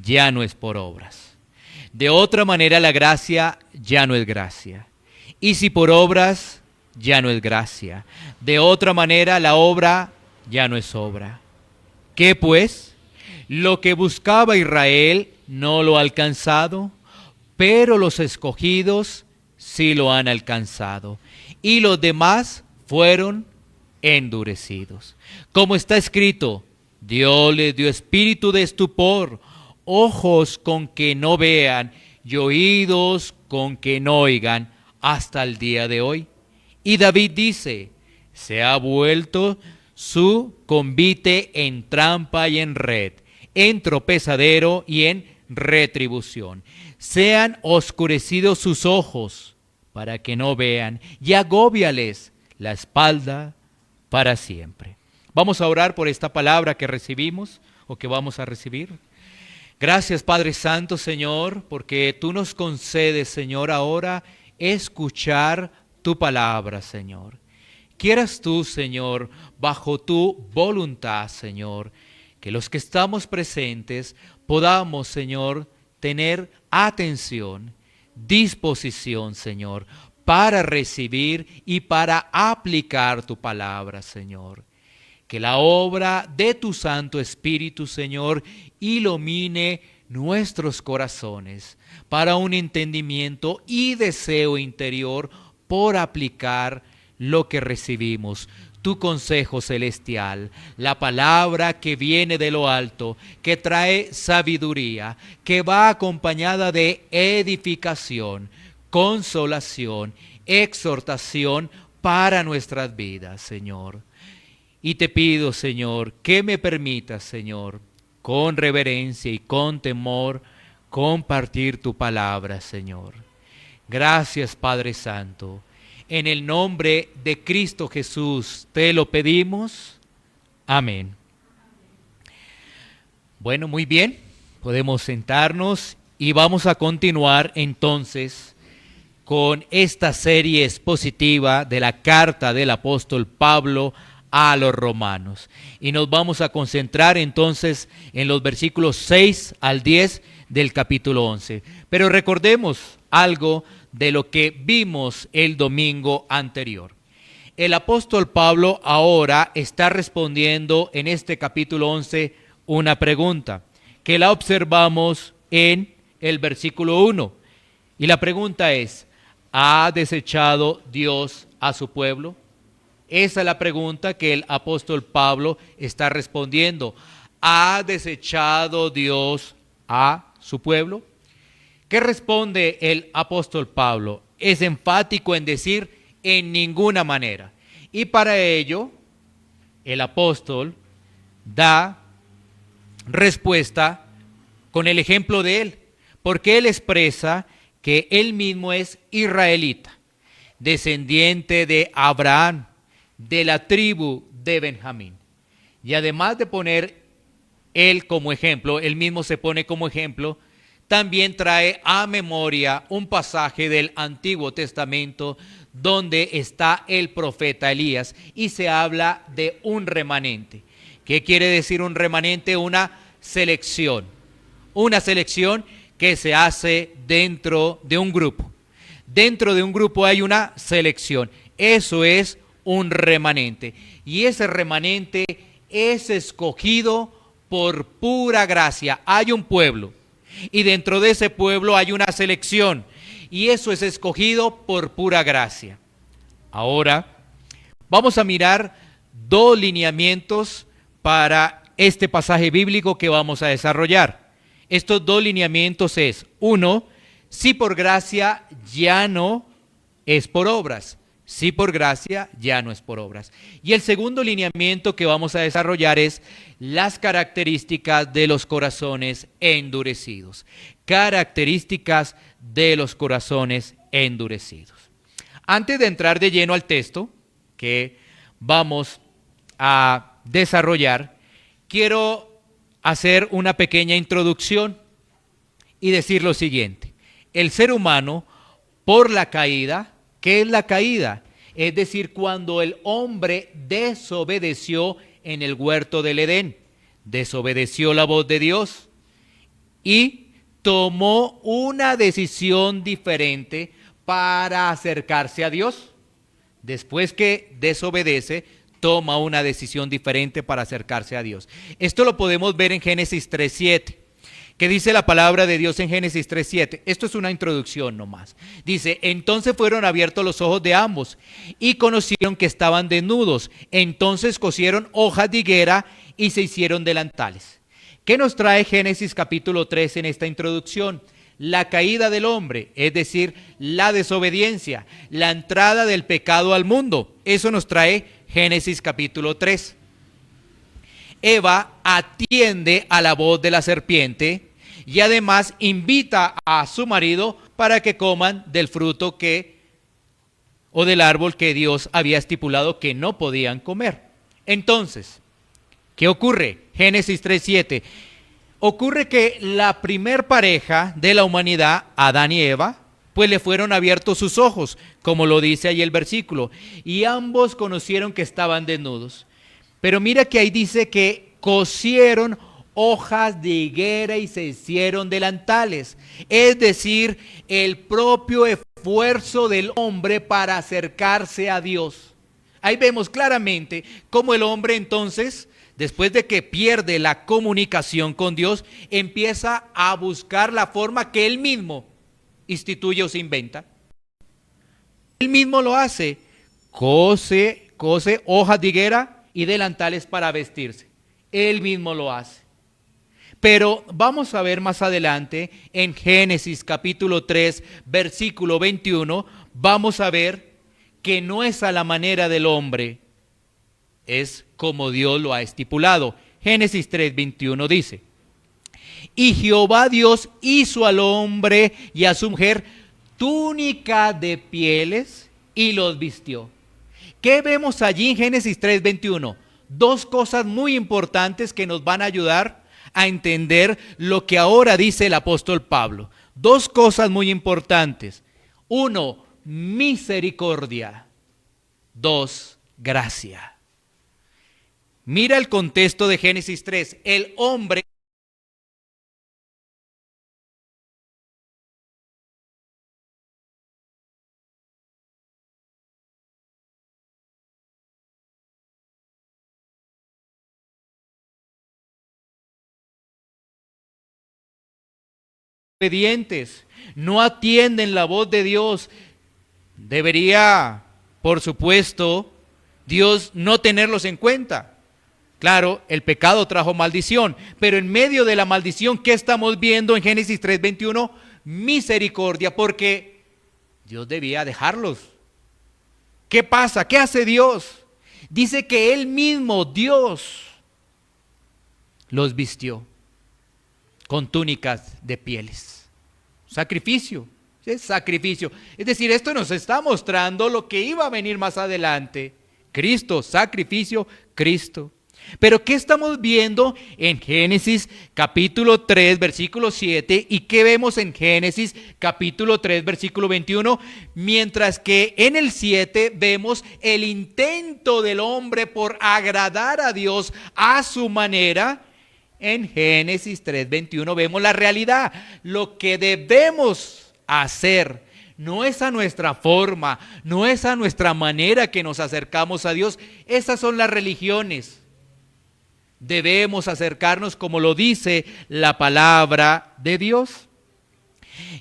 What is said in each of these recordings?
ya no es por obras. De otra manera la gracia ya no es gracia. Y si por obras, ya no es gracia. De otra manera la obra ya no es obra. ¿Qué pues? Lo que buscaba Israel no lo ha alcanzado, pero los escogidos sí lo han alcanzado. Y los demás fueron endurecidos. Como está escrito, Dios les dio espíritu de estupor, ojos con que no vean y oídos con que no oigan hasta el día de hoy. Y David dice, se ha vuelto su convite en trampa y en red, en tropezadero y en retribución. Sean oscurecidos sus ojos para que no vean y agóbiales la espalda para siempre. Vamos a orar por esta palabra que recibimos o que vamos a recibir. Gracias, Padre Santo, Señor, porque tú nos concedes, Señor, ahora escuchar tu palabra, Señor. Quieras tú, Señor, bajo tu voluntad, Señor, que los que estamos presentes podamos, Señor, tener atención, disposición, Señor, para recibir y para aplicar tu palabra, Señor. Que la obra de tu Santo Espíritu, Señor, ilumine nuestros corazones para un entendimiento y deseo interior por aplicar lo que recibimos. Tu consejo celestial, la palabra que viene de lo alto, que trae sabiduría, que va acompañada de edificación, consolación, exhortación para nuestras vidas, Señor. Y te pido, Señor, que me permitas, Señor, con reverencia y con temor, compartir tu palabra, Señor. Gracias, Padre Santo. En el nombre de Cristo Jesús te lo pedimos. Amén. Bueno, muy bien. Podemos sentarnos y vamos a continuar entonces con esta serie expositiva de la carta del apóstol Pablo a los romanos. Y nos vamos a concentrar entonces en los versículos 6 al 10 del capítulo 11. Pero recordemos algo de lo que vimos el domingo anterior. El apóstol Pablo ahora está respondiendo en este capítulo 11 una pregunta que la observamos en el versículo 1. Y la pregunta es, ¿ha desechado Dios a su pueblo? Esa es la pregunta que el apóstol Pablo está respondiendo. ¿Ha desechado Dios a su pueblo? ¿Qué responde el apóstol Pablo? Es enfático en decir en ninguna manera. Y para ello, el apóstol da respuesta con el ejemplo de él, porque él expresa que él mismo es israelita, descendiente de Abraham, de la tribu de Benjamín. Y además de poner él como ejemplo, él mismo se pone como ejemplo, también trae a memoria un pasaje del Antiguo Testamento donde está el profeta Elías y se habla de un remanente. ¿Qué quiere decir un remanente? Una selección que se hace dentro de un grupo. Dentro de un grupo hay una selección. Eso es un remanente. Y ese remanente es escogido por pura gracia. Hay un pueblo. Y dentro de ese pueblo hay una selección. Y eso es escogido por pura gracia. Ahora, vamos a mirar dos lineamientos para este pasaje bíblico que vamos a desarrollar. Estos dos lineamientos es, uno, si por gracia ya no es por obras. Si por gracia ya no es por obras. Y el segundo lineamiento que vamos a desarrollar es las características de los corazones endurecidos. Características de los corazones endurecidos. Antes de entrar de lleno al texto que vamos a desarrollar, quiero hacer una pequeña introducción y decir lo siguiente. El ser humano, por la caída, ¿qué es la caída? Es decir, cuando el hombre desobedeció en el huerto del Edén, desobedeció la voz de Dios. y tomó una decisión diferente para acercarse a Dios. Después que desobedece, toma una decisión diferente para acercarse a Dios. Esto lo podemos ver en Génesis 3:7. ¿Qué dice la palabra de Dios en Génesis 3:7? Esto es una introducción nomás. Dice, entonces fueron abiertos los ojos de ambos y conocieron que estaban desnudos. Entonces cosieron hojas de higuera y se hicieron delantales. ¿Qué nos trae Génesis capítulo 3 en esta introducción? La caída del hombre, es decir, la desobediencia, la entrada del pecado al mundo. Eso nos trae Génesis capítulo 3. Eva atiende a la voz de la serpiente y además invita a su marido para que coman del fruto o del árbol que Dios había estipulado que no podían comer. Entonces, ¿qué ocurre? Génesis 3:7. Ocurre que la primer pareja de la humanidad, Adán y Eva, pues le fueron abiertos sus ojos, como lo dice ahí el versículo, y ambos conocieron que estaban desnudos. Pero mira que ahí dice que cosieron hojas de higuera y se hicieron delantales. Es decir, el propio esfuerzo del hombre para acercarse a Dios. Ahí vemos claramente cómo el hombre entonces, después de que pierde la comunicación con Dios, empieza a buscar la forma que él mismo instituye o se inventa. Él mismo lo hace, cose hojas de higuera y delantales para vestirse. Él mismo lo hace. Pero vamos a ver más adelante en Génesis capítulo 3, versículo 21, vamos a ver que no es a la manera del hombre, es como Dios lo ha estipulado. Génesis 3, 21 dice, y Jehová Dios hizo al hombre y a su mujer túnica de pieles y los vistió. ¿Qué vemos allí en Génesis 3:21? Dos cosas muy importantes que nos van a ayudar a entender lo que ahora dice el apóstol Pablo. Dos cosas muy importantes. Uno, misericordia. Dos, gracia. Mira el contexto de Génesis 3. El hombre obedientes, no atienden la voz de Dios. Debería, por supuesto, Dios no tenerlos en cuenta. Claro, el pecado trajo maldición, pero en medio de la maldición, ¿qué estamos viendo en Génesis 3:21? Misericordia, porque Dios debía dejarlos. ¿Qué pasa? ¿Qué hace Dios? Dice que Él mismo, Dios, los vistió con túnicas de pieles. Sacrificio, ¿sí? Sacrificio. Es decir, esto nos está mostrando lo que iba a venir más adelante. Cristo, sacrificio, Cristo. Pero ¿qué estamos viendo en Génesis capítulo 3, versículo 7? ¿Y qué vemos en Génesis capítulo 3, versículo 21? Mientras que en el 7 vemos el intento del hombre por agradar a Dios a su manera. En Génesis 3:21 vemos la realidad. Lo que debemos hacer no es a nuestra forma, no es a nuestra manera que nos acercamos a Dios. Esas son las religiones. Debemos acercarnos como lo dice la palabra de Dios.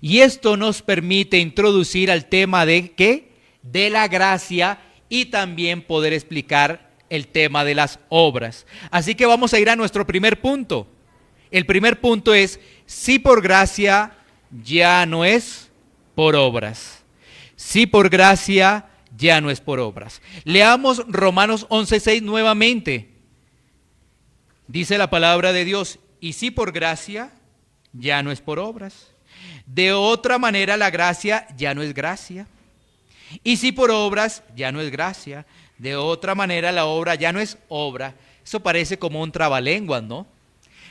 Y esto nos permite introducir al tema de ¿qué? De la gracia y también poder explicar el tema de las obras. Así que vamos a ir a nuestro primer punto. El primer punto es, si por gracia ya no es por obras. Si por gracia ya no es por obras. Leamos Romanos 11:6 nuevamente. Dice la palabra de Dios, y si por gracia ya no es por obras. De otra manera la gracia ya no es gracia. Y si por obras ya no es gracia. De otra manera la obra ya no es obra. Eso parece como un trabalenguas, ¿no?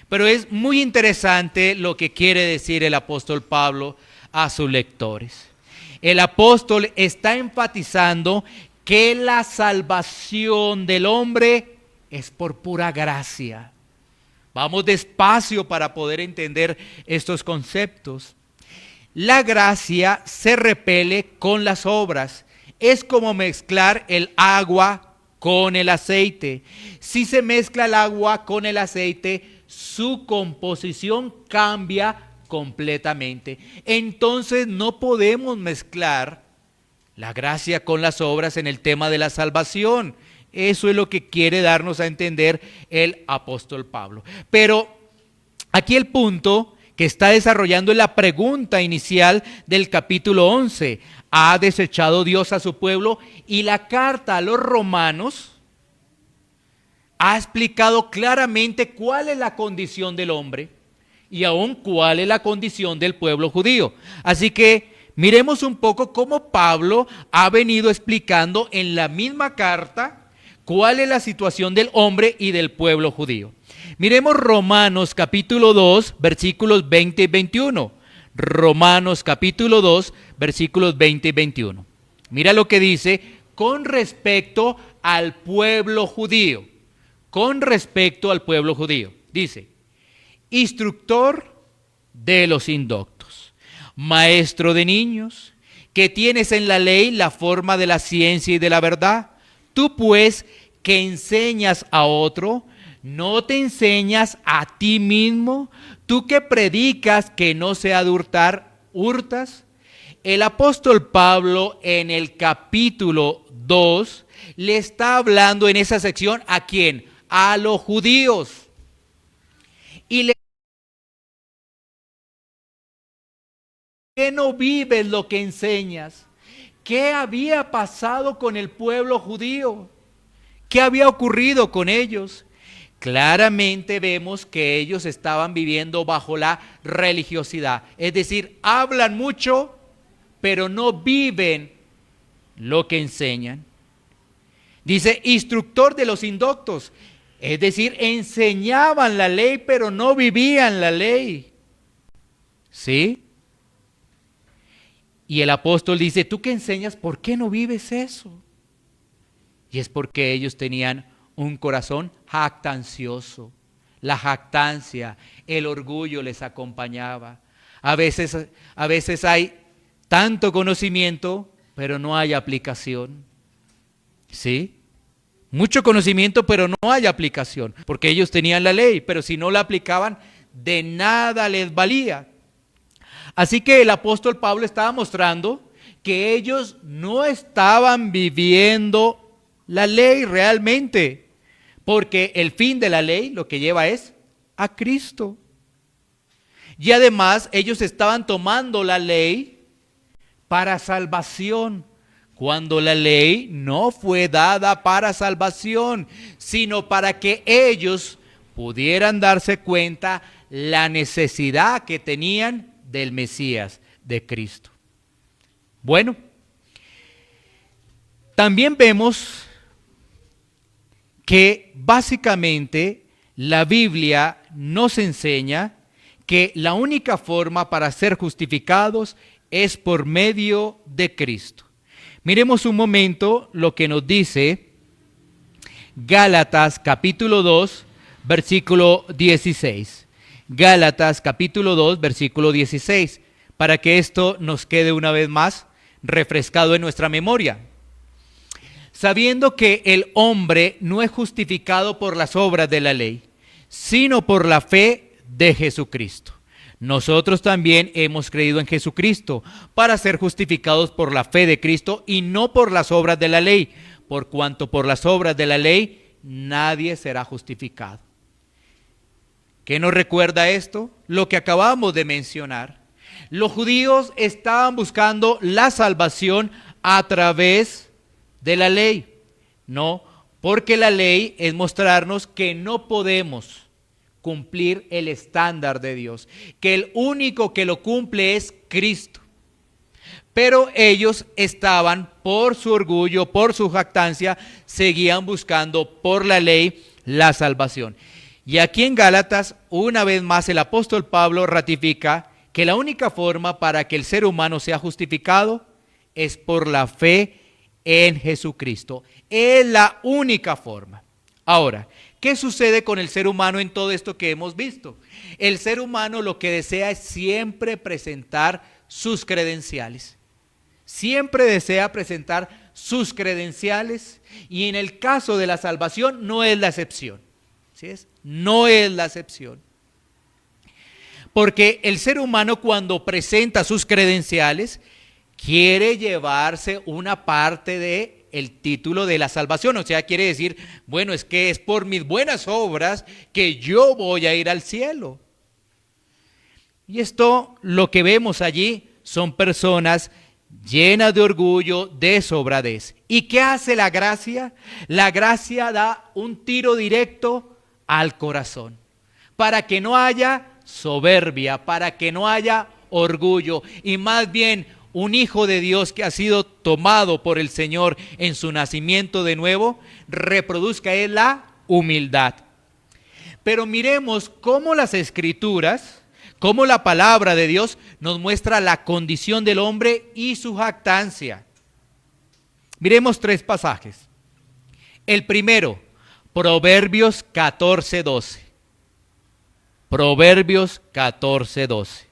Pero es muy interesante lo que quiere decir el apóstol Pablo a sus lectores. El apóstol está enfatizando que la salvación del hombre es por pura gracia. Vamos despacio para poder entender estos conceptos. La gracia se repele con las obras. Es como mezclar el agua con el aceite. Si se mezcla el agua con el aceite, su composición cambia completamente. Entonces no podemos mezclar la gracia con las obras en el tema de la salvación. Eso es lo que quiere darnos a entender el apóstol Pablo. Pero aquí el punto que está desarrollando es la pregunta inicial del capítulo 11. ¿Ha desechado Dios a su pueblo? Y la carta a los romanos ha explicado claramente cuál es la condición del hombre y aún cuál es la condición del pueblo judío. Así que miremos un poco cómo Pablo ha venido explicando en la misma carta cuál es la situación del hombre y del pueblo judío. Miremos Romanos capítulo 2, versículos 20 y 21. Romanos capítulo 2, versículos 20 y 21. Mira lo que dice con respecto al pueblo judío. Con respecto al pueblo judío. Dice, instructor de los indoctos, maestro de niños, que tienes en la ley la forma de la ciencia y de la verdad. Tú pues que enseñas a otro, ¿no te enseñas a ti mismo? Tú que predicas que no se ha de hurtar, ¿hurtas? El apóstol Pablo en el capítulo 2 le está hablando en esa sección ¿a quién? A los judíos. Y le ¿qué no vives lo que enseñas? ¿Qué había pasado con el pueblo judío? ¿Qué había ocurrido con ellos? Claramente vemos que ellos estaban viviendo bajo la religiosidad. Es decir, hablan mucho, pero no viven lo que enseñan. Dice, instructor de los indoctos. Es decir, enseñaban la ley, pero no vivían la ley. ¿Sí? Y el apóstol dice, ¿tú qué enseñas? ¿Por qué no vives eso? Y es porque ellos tenían un corazón jactancioso. La jactancia, el orgullo les acompañaba. A veces hay tanto conocimiento, pero no hay aplicación. ¿Sí? Mucho conocimiento, pero no hay aplicación. Porque ellos tenían la ley, pero si no la aplicaban, de nada les valía. Así que el apóstol Pablo estaba mostrando que ellos no estaban viviendo la ley realmente, porque el fin de la ley lo que lleva es a Cristo. Y además ellos estaban tomando la ley para salvación, cuando la ley no fue dada para salvación, sino para que ellos pudieran darse cuenta la necesidad que tenían del Mesías, de Cristo. Bueno, también vemos que básicamente la Biblia nos enseña que la única forma para ser justificados es por medio de Cristo. Miremos un momento lo que nos dice Gálatas capítulo 2, versículo 16. Gálatas capítulo 2, versículo 16, para que esto nos quede una vez más refrescado en nuestra memoria. Sabiendo que el hombre no es justificado por las obras de la ley, sino por la fe de Jesucristo. Nosotros también hemos creído en Jesucristo para ser justificados por la fe de Cristo y no por las obras de la ley, por cuanto por las obras de la ley nadie será justificado. ¿Qué nos recuerda esto? Lo que acabamos de mencionar. Los judíos estaban buscando la salvación a través de la ley. No, porque la ley es mostrarnos que no podemos cumplir el estándar de Dios, que el único que lo cumple es Cristo. Pero ellos estaban, por su orgullo, por su jactancia, seguían buscando por la ley la salvación. Y aquí en Gálatas, una vez más, el apóstol Pablo ratifica que la única forma para que el ser humano sea justificado es por la fe en Jesucristo. Es la única forma. Ahora, ¿Qué sucede con el ser humano en todo esto que hemos visto? El ser humano lo que desea es siempre presentar sus credenciales. Siempre desea presentar sus credenciales, y en el caso de la salvación no es la excepción. ¿Sí es? No es la excepción. Porque el ser humano, cuando presenta sus credenciales, quiere llevarse una parte del título de la salvación. O sea, quiere decir, bueno, es que es por mis buenas obras que yo voy a ir al cielo. Y esto, lo que vemos allí, son personas llenas de orgullo, de sobradez. ¿Y qué hace la gracia? La gracia da un tiro directo al corazón, para que no haya soberbia, para que no haya orgullo, y más bien un hijo de Dios que ha sido tomado por el Señor en su nacimiento de nuevo, reproduzca él la humildad. Pero miremos cómo las Escrituras, cómo la palabra de Dios nos muestra la condición del hombre y su jactancia. Miremos 3 pasajes. El primero, Proverbios 14:12. Proverbios 14:12.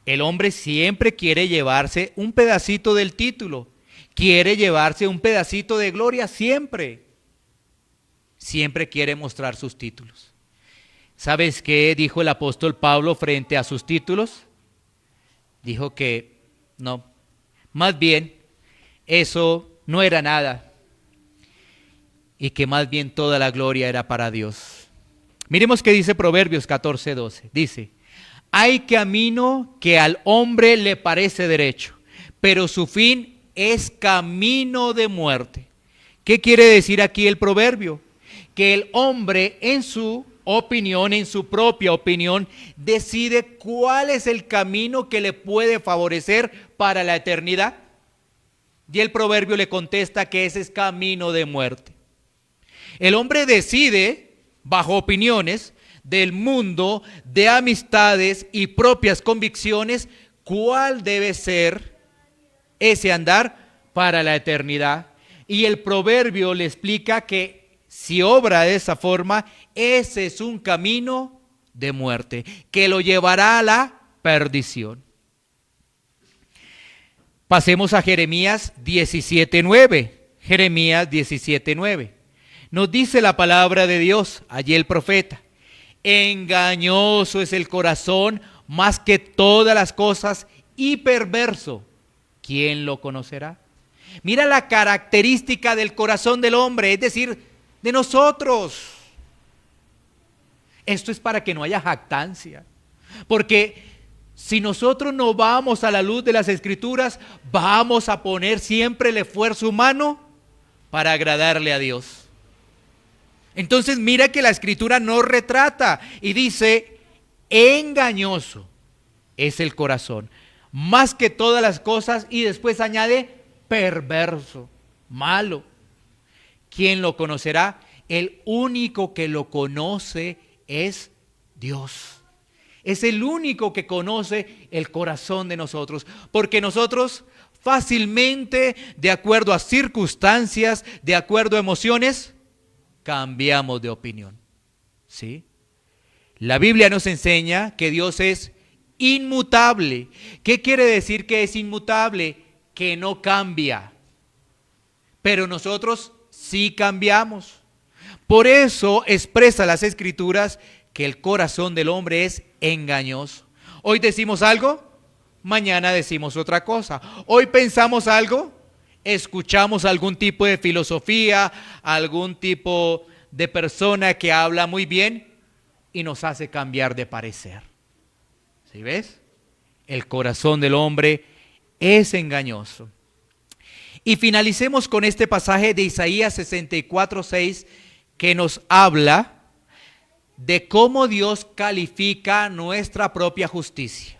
El hombre siempre quiere llevarse un pedacito del título, quiere llevarse un pedacito de gloria, siempre. Siempre quiere mostrar sus títulos. ¿Sabes qué dijo el apóstol Pablo frente a sus títulos? Dijo que no, más bien eso no era nada, y que más bien toda la gloria era para Dios. Miremos qué dice Proverbios 14:12. Dice: hay camino que al hombre le parece derecho, pero su fin es camino de muerte. ¿Qué quiere decir aquí el proverbio? Que el hombre en su opinión, en su propia opinión, decide cuál es el camino que le puede favorecer para la eternidad. Y el proverbio le contesta que ese es camino de muerte. El hombre decide, bajo opiniones del mundo, de amistades y propias convicciones, cuál debe ser ese andar para la eternidad. Y el proverbio le explica que si obra de esa forma, ese es un camino de muerte, que lo llevará a la perdición. Pasemos a Jeremías 17:9. Jeremías 17:9. Nos dice la palabra de Dios, allí el profeta: engañoso es el corazón más que todas las cosas y perverso, ¿quién lo conocerá? Mira la característica del corazón del hombre, es decir, de nosotros. Esto es para que no haya jactancia, porque si nosotros no vamos a la luz de las Escrituras, vamos a poner siempre el esfuerzo humano para agradarle a Dios. Entonces mira que la Escritura nos retrata y dice: engañoso es el corazón, más que todas las cosas, y después añade perverso, malo. ¿Quién lo conocerá? El único que lo conoce es Dios. Es el único que conoce el corazón de nosotros, porque nosotros fácilmente, de acuerdo a circunstancias, de acuerdo a emociones, cambiamos de opinión. ¿Sí? La Biblia nos enseña que Dios es inmutable. ¿Qué quiere decir que es inmutable? Que no cambia. Pero nosotros sí cambiamos. Por eso expresa las Escrituras que el corazón del hombre es engañoso. Hoy decimos algo, mañana decimos otra cosa. Hoy pensamos algo, escuchamos algún tipo de filosofía, algún tipo de persona que habla muy bien y nos hace cambiar de parecer. ¿Sí ves? El corazón del hombre es engañoso. Y finalicemos con este pasaje de Isaías 64:6, que nos habla de cómo Dios califica nuestra propia justicia.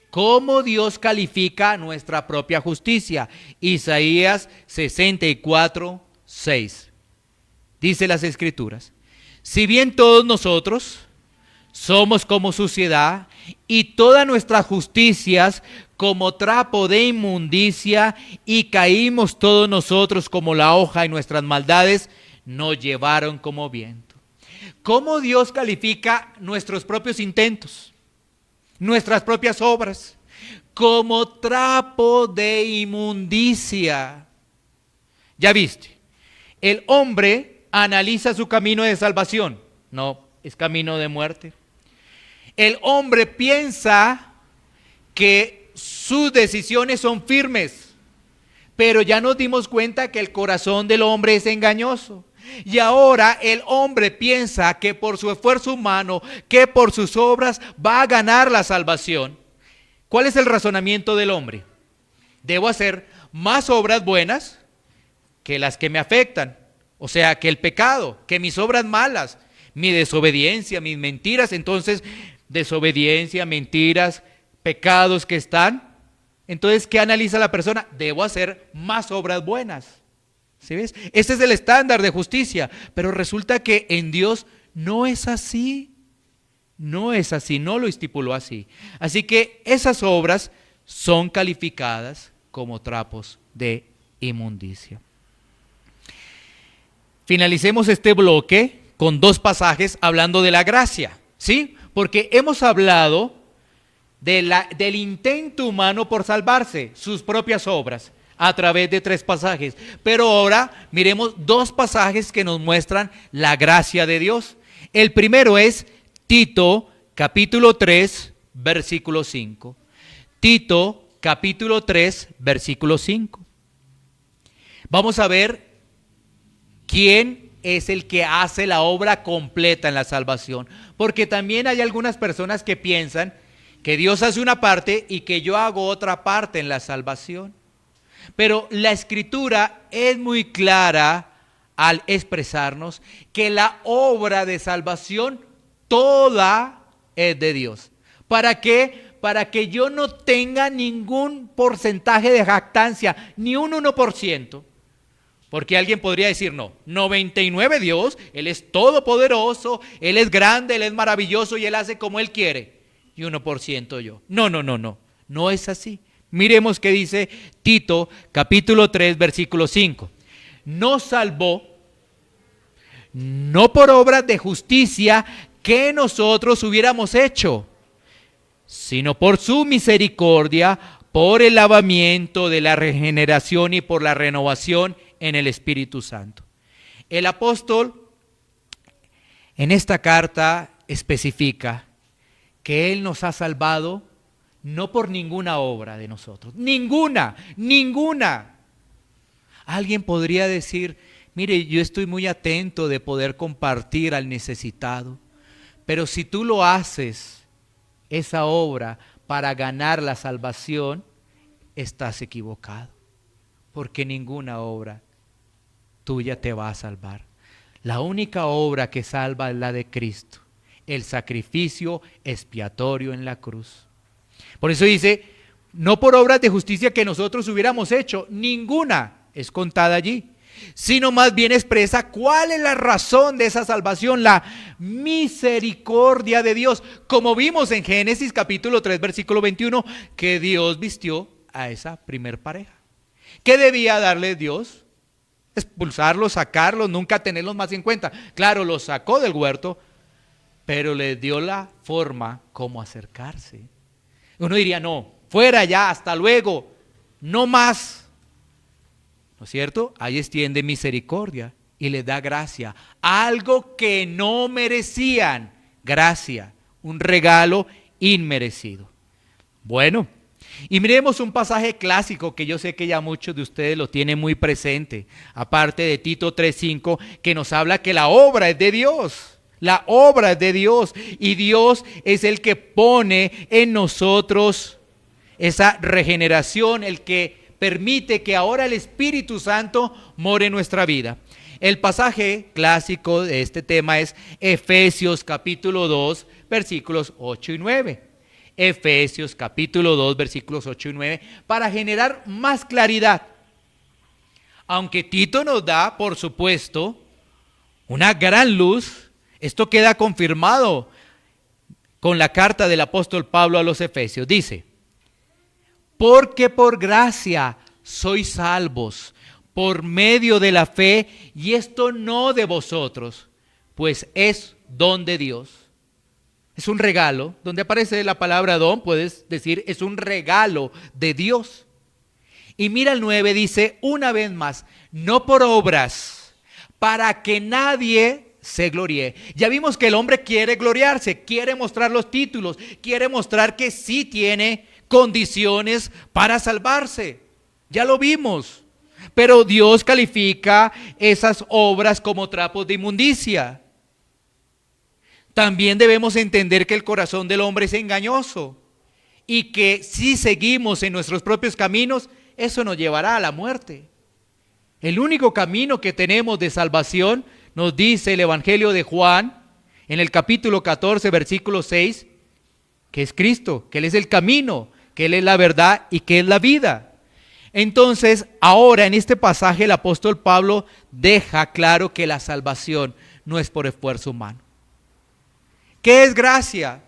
¿Cómo Dios califica nuestra propia justicia? Isaías 64:6. Dice las Escrituras: si bien todos nosotros somos como suciedad, y todas nuestras justicias como trapo de inmundicia, y caímos todos nosotros como la hoja, y nuestras maldades nos llevaron como viento. ¿Cómo Dios califica nuestros propios intentos, nuestras propias obras? Como trapo de inmundicia. Ya viste, el hombre analiza su camino de salvación. No, es camino de muerte. El hombre piensa que sus decisiones son firmes, pero ya nos dimos cuenta que el corazón del hombre es engañoso. Y ahora el hombre piensa que por su esfuerzo humano, que por sus obras va a ganar la salvación. ¿Cuál es el razonamiento del hombre? Debo hacer más obras buenas que las que me afectan. O sea, que el pecado, que mis obras malas, mi desobediencia, mis mentiras. Entonces, desobediencia, mentiras, pecados que están. Entonces, ¿qué analiza la persona? Debo hacer más obras buenas. ¿Sí ves? Este es el estándar de justicia. Pero resulta que en Dios no es así. No es así, no lo estipuló así. Así que esas obras son calificadas como trapos de inmundicia. Finalicemos este bloque con dos pasajes hablando de la gracia, ¿sí? Porque hemos hablado del intento humano por salvarse, sus propias obras, a través de tres pasajes. Pero ahora miremos dos pasajes que nos muestran la gracia de Dios. El primero es Tito, capítulo 3, versículo 5. Tito, capítulo 3, versículo 5. Vamos a ver quién es el que hace la obra completa en la salvación. Porque también hay algunas personas que piensan que Dios hace una parte y que yo hago otra parte en la salvación. Pero la Escritura es muy clara al expresarnos que la obra de salvación toda es de Dios. ¿Para qué? Para que yo no tenga ningún porcentaje de jactancia, ni un 1%. Porque alguien podría decir, no, 99 Dios, Él es todopoderoso, Él es grande, Él es maravilloso y Él hace como Él quiere. Y 1% yo. No es así. Miremos qué dice Tito, capítulo 3, versículo 5. Nos salvó, no por obras de justicia que nosotros hubiéramos hecho, sino por su misericordia, por el lavamiento de la regeneración y por la renovación en el Espíritu Santo. El apóstol en esta carta especifica que Él nos ha salvado no por ninguna obra de nosotros, ninguna. Alguien podría decir, mire, yo estoy muy atento de poder compartir al necesitado, pero si tú lo haces, esa obra, para ganar la salvación, estás equivocado, porque ninguna obra tuya te va a salvar. La única obra que salva es la de Cristo, el sacrificio expiatorio en la cruz. Por eso dice, no por obras de justicia que nosotros hubiéramos hecho, ninguna es contada allí, sino más bien expresa cuál es la razón de esa salvación, la misericordia de Dios, como vimos en Génesis capítulo 3 versículo 21, que Dios vistió a esa primer pareja. ¿Qué debía darle Dios? Expulsarlos, sacarlos, nunca tenerlos más en cuenta. Claro, los sacó del huerto, pero les dio la forma como acercarse. Uno diría, no, fuera ya, hasta luego, no más. ¿No es cierto? Ahí extiende misericordia y les da gracia, algo que no merecían, gracia, un regalo inmerecido. Bueno, y miremos un pasaje clásico que yo sé que ya muchos de ustedes lo tienen muy presente, aparte de Tito 3:5, que nos habla que la obra es de Dios. La obra es de Dios y Dios es el que pone en nosotros esa regeneración, el que permite que ahora el Espíritu Santo more en nuestra vida. El pasaje clásico de este tema es Efesios capítulo 2, versículos 8 y 9. Efesios capítulo 2, versículos 8 y 9, para generar más claridad. Aunque Tito nos da, por supuesto, una gran luz, esto queda confirmado con la carta del apóstol Pablo a los Efesios. Dice, porque por gracia sois salvos, por medio de la fe, y esto no de vosotros, pues es don de Dios. Es un regalo. Donde aparece la palabra don, puedes decir es un regalo de Dios. Y mira el 9, dice una vez más, no por obras, para que nadie se gloríe. Ya vimos que el hombre quiere gloriarse, quiere mostrar los títulos, quiere mostrar que sí tiene condiciones para salvarse. Ya lo vimos. Pero Dios califica esas obras como trapos de inmundicia. También debemos entender que el corazón del hombre es engañoso y que si seguimos en nuestros propios caminos, eso nos llevará a la muerte. El único camino que tenemos de salvación, nos dice el Evangelio de Juan, en el capítulo 14, versículo 6, que es Cristo, que Él es el camino, que Él es la verdad y que es la vida. Entonces, ahora en este pasaje el apóstol Pablo deja claro que la salvación no es por esfuerzo humano. ¿Qué es gracia?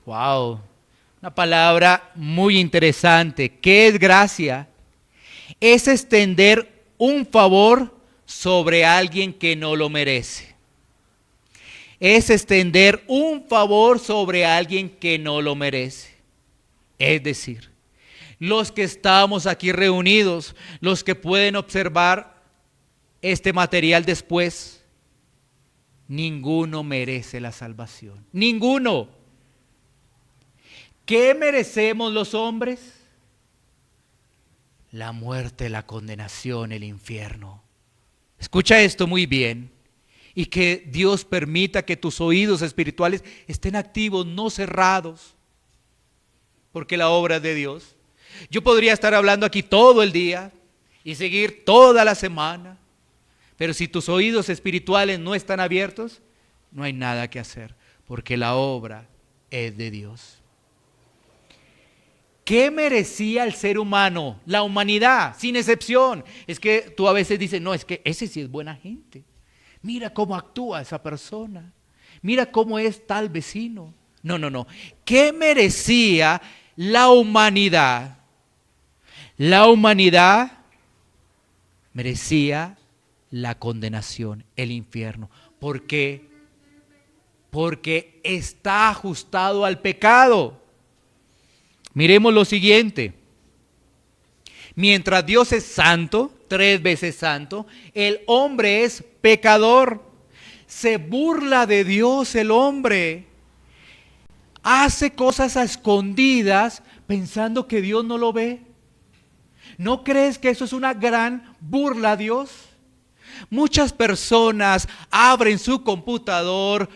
Wow, una palabra muy interesante. ¿Qué es gracia? Es extender un favor sobre alguien que no lo merece. Es extender un favor sobre alguien que no lo merece. Es decir, los que estamos aquí reunidos, los que pueden observar este material después, ninguno merece la salvación. Ninguno. ¿Qué merecemos los hombres? La muerte, la condenación, el infierno. Escucha esto muy bien. Y que Dios permita que tus oídos espirituales estén activos, no cerrados. Porque la obra es de Dios. Yo podría estar hablando aquí todo el día y seguir toda la semana. Pero si tus oídos espirituales no están abiertos, no hay nada que hacer, porque la obra es de Dios. ¿Qué merecía el ser humano? La humanidad, sin excepción. Es que tú a veces dices, no, es que ese sí es buena gente. Mira cómo actúa esa persona. Mira cómo es tal vecino. No. ¿Qué merecía la humanidad? La humanidad merecía la condenación, el infierno. ¿Por qué? Porque está ajustado al pecado. Miremos lo siguiente. Mientras Dios es santo, 3 veces santo, el hombre es pecador. Se burla de Dios el hombre. Hace cosas a escondidas pensando que Dios no lo ve. ¿No crees que eso es una gran burla a Dios? Muchas personas abren su computador,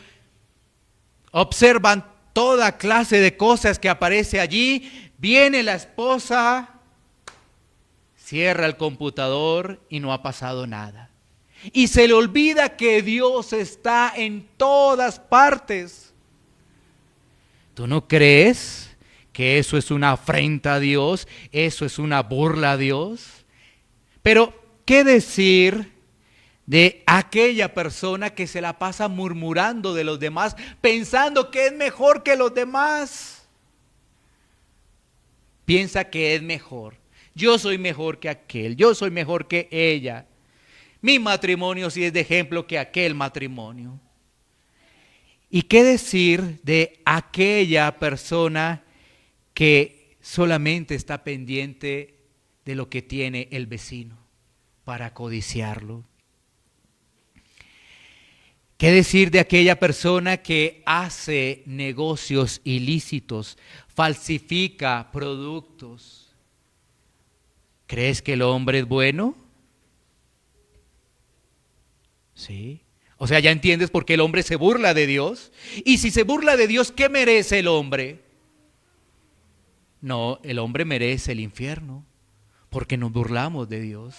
observan toda clase de cosas que aparece allí, viene la esposa, cierra el computador y no ha pasado nada. Y se le olvida que Dios está en todas partes. ¿Tú no crees que eso es una afrenta a Dios? ¿Eso es una burla a Dios? Pero, ¿qué decir de aquella persona que se la pasa murmurando de los demás, pensando que es mejor que los demás? Piensa que es mejor. Yo soy mejor que aquel, yo soy mejor que ella. Mi matrimonio sí es de ejemplo que aquel matrimonio. ¿Y qué decir de aquella persona que solamente está pendiente de lo que tiene el vecino para codiciarlo? ¿Qué decir de aquella persona que hace negocios ilícitos, falsifica productos? ¿Crees que el hombre es bueno? Sí. O sea, ya entiendes por qué el hombre se burla de Dios. Y si se burla de Dios, ¿qué merece el hombre? No, el hombre merece el infierno, porque nos burlamos de Dios.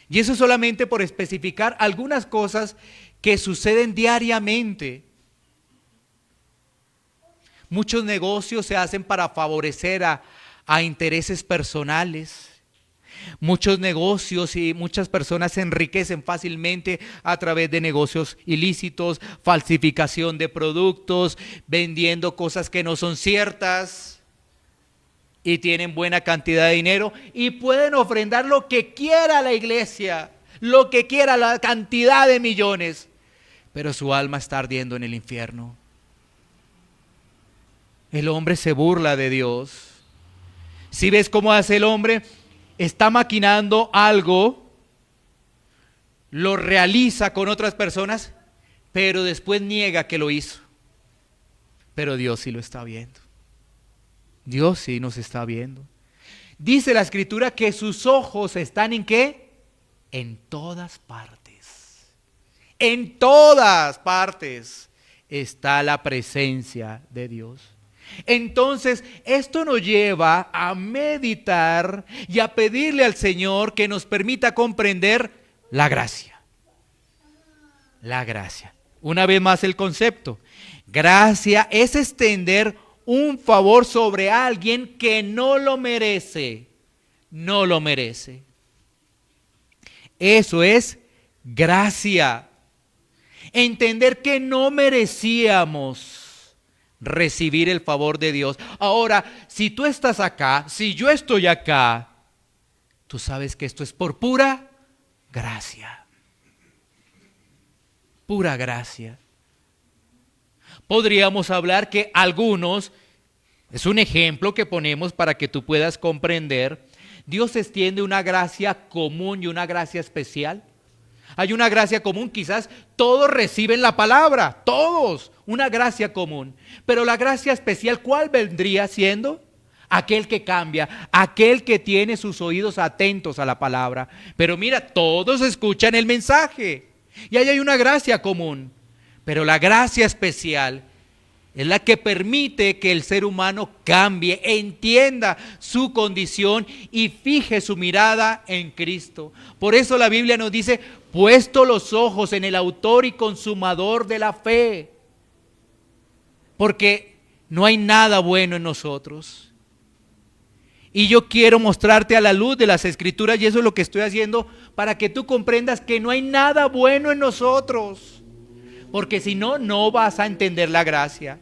Y eso solamente por especificar algunas cosas que suceden diariamente. Muchos negocios se hacen para favorecer a intereses personales. Muchos negocios y muchas personas se enriquecen fácilmente a través de negocios ilícitos, falsificación de productos, vendiendo cosas que no son ciertas y tienen buena cantidad de dinero y pueden ofrendar lo que quiera a la iglesia, lo que quiera, la cantidad de millones, pero su alma está ardiendo en el infierno. El hombre se burla de Dios. Si ves cómo hace el hombre, está maquinando algo, lo realiza con otras personas, pero después niega que lo hizo. Pero Dios sí lo está viendo. Dios sí nos está viendo. Dice la Escritura que sus ojos están ¿en qué? En todas partes. En todas partes está la presencia de Dios. Entonces, esto nos lleva a meditar y a pedirle al Señor que nos permita comprender la gracia. La gracia. Una vez más el concepto. Gracia es extender un favor sobre alguien que no lo merece. No lo merece. Eso es gracia. Entender que no merecíamos recibir el favor de Dios. Ahora, si tú estás acá, si yo estoy acá, tú sabes que esto es por pura gracia. Pura gracia. Podríamos hablar que algunos, es un ejemplo que ponemos para que tú puedas comprender, Dios extiende una gracia común y una gracia especial. Hay una gracia común, quizás todos reciben la palabra, todos, una gracia común. Pero la gracia especial, ¿cuál vendría siendo? Aquel que cambia, aquel que tiene sus oídos atentos a la palabra. Pero mira, todos escuchan el mensaje y ahí hay una gracia común. Pero la gracia especial es la que permite que el ser humano cambie, entienda su condición y fije su mirada en Cristo. Por eso la Biblia nos dice, puesto los ojos en el autor y consumador de la fe. Porque no hay nada bueno en nosotros. Y yo quiero mostrarte a la luz de las Escrituras, y eso es lo que estoy haciendo, para que tú comprendas que no hay nada bueno en nosotros. Porque si no, no vas a entender la gracia.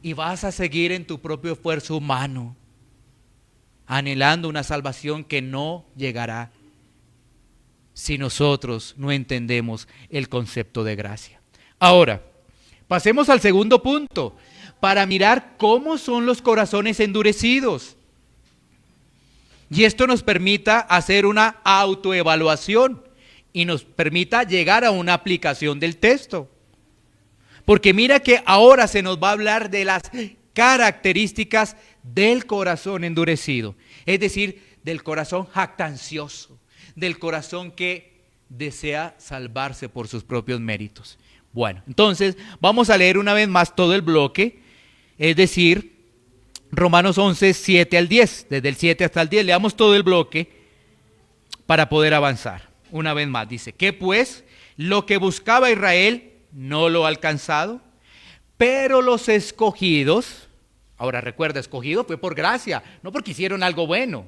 Y vas a seguir en tu propio esfuerzo humano, anhelando una salvación que no llegará si nosotros no entendemos el concepto de gracia. Ahora, pasemos al segundo punto, para mirar cómo son los corazones endurecidos. Y esto nos permita hacer una autoevaluación y nos permita llegar a una aplicación del texto. Porque mira que ahora se nos va a hablar de las características del corazón endurecido. Es decir, del corazón jactancioso, del corazón que desea salvarse por sus propios méritos. Bueno, entonces vamos a leer una vez más todo el bloque, es decir, Romanos 11, 7 al 10, desde el 7 hasta el 10, leamos todo el bloque para poder avanzar. Una vez más, dice, ¿qué pues? Lo que buscaba Israel no lo ha alcanzado, pero los escogidos, ahora recuerda, escogido fue por gracia, no porque hicieron algo bueno,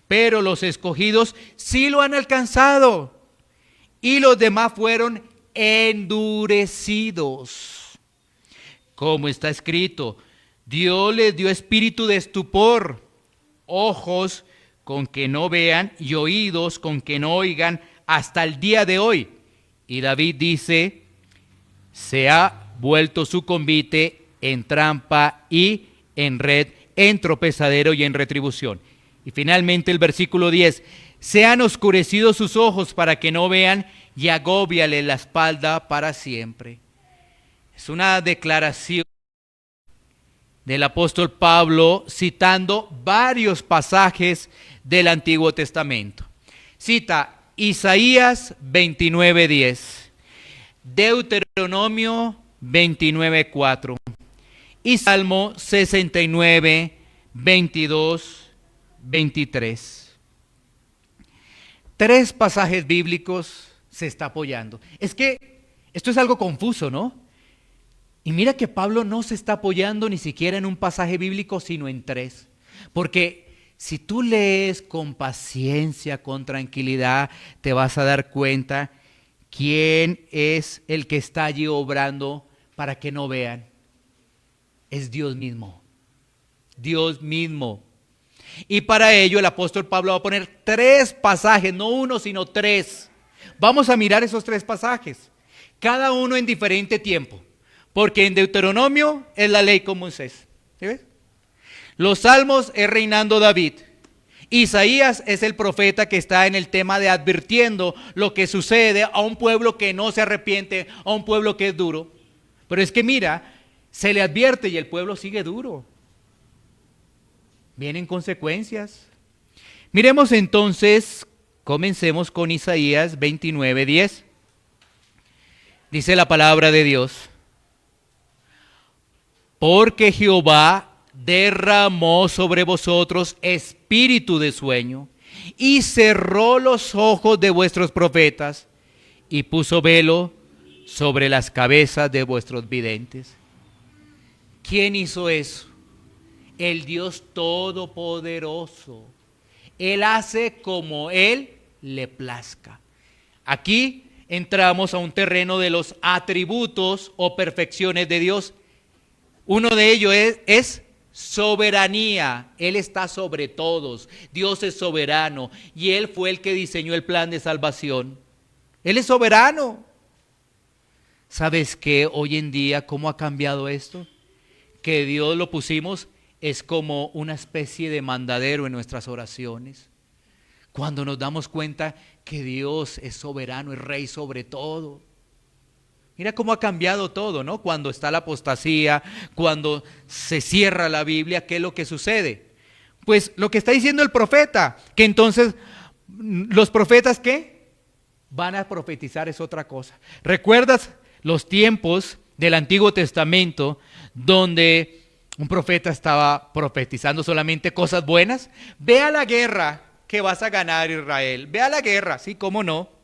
pero los escogidos sí lo han alcanzado, y los demás fueron endurecidos. Como está escrito, Dios les dio espíritu de estupor, ojos con que no vean y oídos con que no oigan hasta el día de hoy. Y David dice, se ha vuelto su convite en trampa y en red, en tropezadero y en retribución. Y finalmente el versículo 10, se han oscurecido sus ojos para que no vean y agóbiale la espalda para siempre. Es una declaración del apóstol Pablo citando varios pasajes del Antiguo Testamento. Cita Isaías 29:10. Deuteronomio 29:4 y Salmo 69:22-23. Tres pasajes bíblicos se está apoyando. Es que esto es algo confuso, ¿no? Y mira que Pablo no se está apoyando ni siquiera en un pasaje bíblico, sino en tres. Porque si tú lees con paciencia, con tranquilidad, te vas a dar cuenta quién es el que está allí obrando para que no vean. Es Dios mismo. Dios mismo. Y para ello el apóstol Pablo va a poner tres pasajes, no uno, sino tres. Vamos a mirar esos tres pasajes, cada uno en diferente tiempo, porque en Deuteronomio es la ley con Moisés. ¿Sí ves? Los Salmos es reinando David. Isaías es el profeta que está en el tema de advirtiendo lo que sucede a un pueblo que no se arrepiente, a un pueblo que es duro. Pero es que mira, se le advierte y el pueblo sigue duro. Vienen consecuencias. Miremos entonces, comencemos con Isaías 29:10. Dice la palabra de Dios: porque Jehová derramó sobre vosotros espíritu de sueño y cerró los ojos de vuestros profetas y puso velo sobre las cabezas de vuestros videntes. ¿Quién hizo eso? El Dios Todopoderoso. Él hace como Él le plazca. Aquí entramos a un terreno de los atributos o perfecciones de Dios. Uno de ellos es soberanía. Él está sobre todos. Dios es soberano y Él fue el que diseñó el plan de salvación. Él es soberano. ¿Sabes qué? Hoy en día, ¿cómo ha cambiado esto? Que Dios lo pusimos es como una especie de mandadero en nuestras oraciones. Cuando nos damos cuenta que Dios es soberano, es rey sobre todo. Mira cómo ha cambiado todo, ¿no? Cuando está la apostasía, cuando se cierra la Biblia, ¿qué es lo que sucede? Pues lo que está diciendo el profeta, que entonces los profetas ¿qué? Van a profetizar es otra cosa. ¿Recuerdas los tiempos del Antiguo Testamento donde un profeta estaba profetizando solamente cosas buenas? Ve a la guerra que vas a ganar, Israel. Ve a la guerra, sí, cómo no.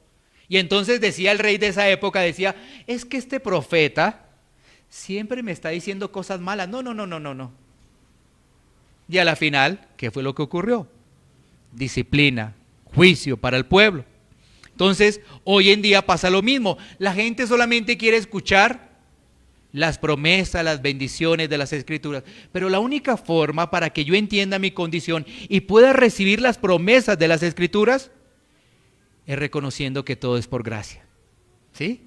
Y entonces decía el rey de esa época, decía, es que este profeta siempre me está diciendo cosas malas. No. Y a la final, ¿qué fue lo que ocurrió? Disciplina, juicio para el pueblo. Entonces, hoy en día pasa lo mismo. La gente solamente quiere escuchar las promesas, las bendiciones de las Escrituras. Pero la única forma para que yo entienda mi condición y pueda recibir las promesas de las Escrituras es reconociendo que todo es por gracia. ¿Sí?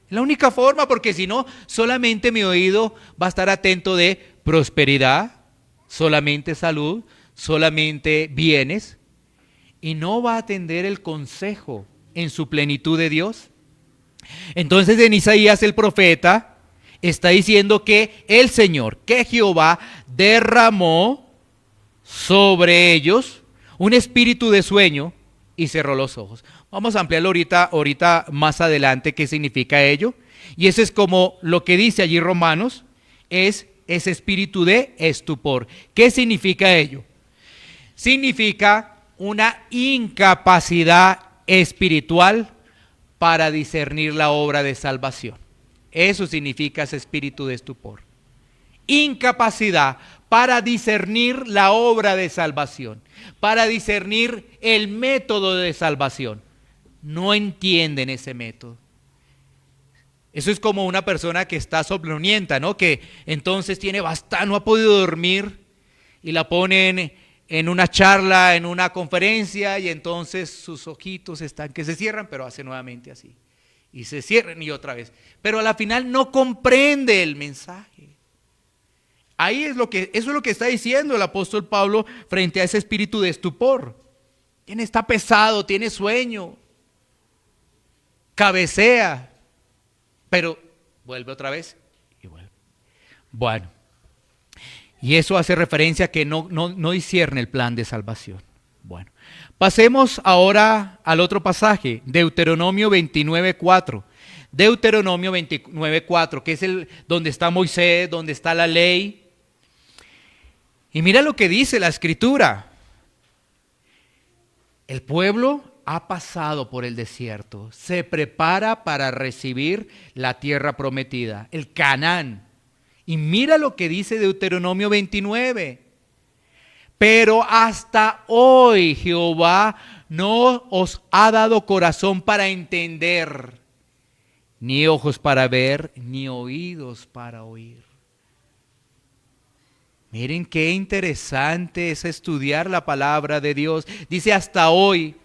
La única forma, porque si no, solamente mi oído va a estar atento de prosperidad, solamente salud, solamente bienes, y no va a atender el consejo en su plenitud de Dios. Entonces en Isaías el profeta está diciendo que el Señor, que Jehová derramó sobre ellos un espíritu de sueño y cerró los ojos. Vamos a ampliarlo ahorita más adelante qué significa ello. Y eso es como lo que dice allí Romanos, es ese espíritu de estupor. ¿Qué significa ello? Significa una incapacidad espiritual para discernir la obra de salvación. Eso significa ese espíritu de estupor. Incapacidad para discernir la obra de salvación, para discernir el método de salvación. No entienden ese método. Eso es como una persona que está somnolienta, ¿no? Que entonces tiene bastante, no ha podido dormir y la ponen en una charla, en una conferencia y entonces sus ojitos están que se cierran, pero hace nuevamente así. Y se cierran y otra vez. Pero a la final no comprende el mensaje. Ahí eso es lo que está diciendo el apóstol Pablo frente a ese espíritu de estupor. Está pesado, tiene sueño, cabecea, pero vuelve otra vez y vuelve. Bueno, y eso hace referencia a que no discierne el plan de salvación. Bueno, pasemos ahora al otro pasaje, Deuteronomio 29:4. Deuteronomio 29:4, que es donde está Moisés, donde está la ley. Y mira lo que dice la Escritura. El pueblo ha pasado por el desierto, se prepara para recibir la tierra prometida, el Canaán. Y mira lo que dice Deuteronomio 29. Pero hasta hoy Jehová no os ha dado corazón para entender, ni ojos para ver, ni oídos para oír. Miren qué interesante es estudiar la palabra de Dios. Dice hasta hoy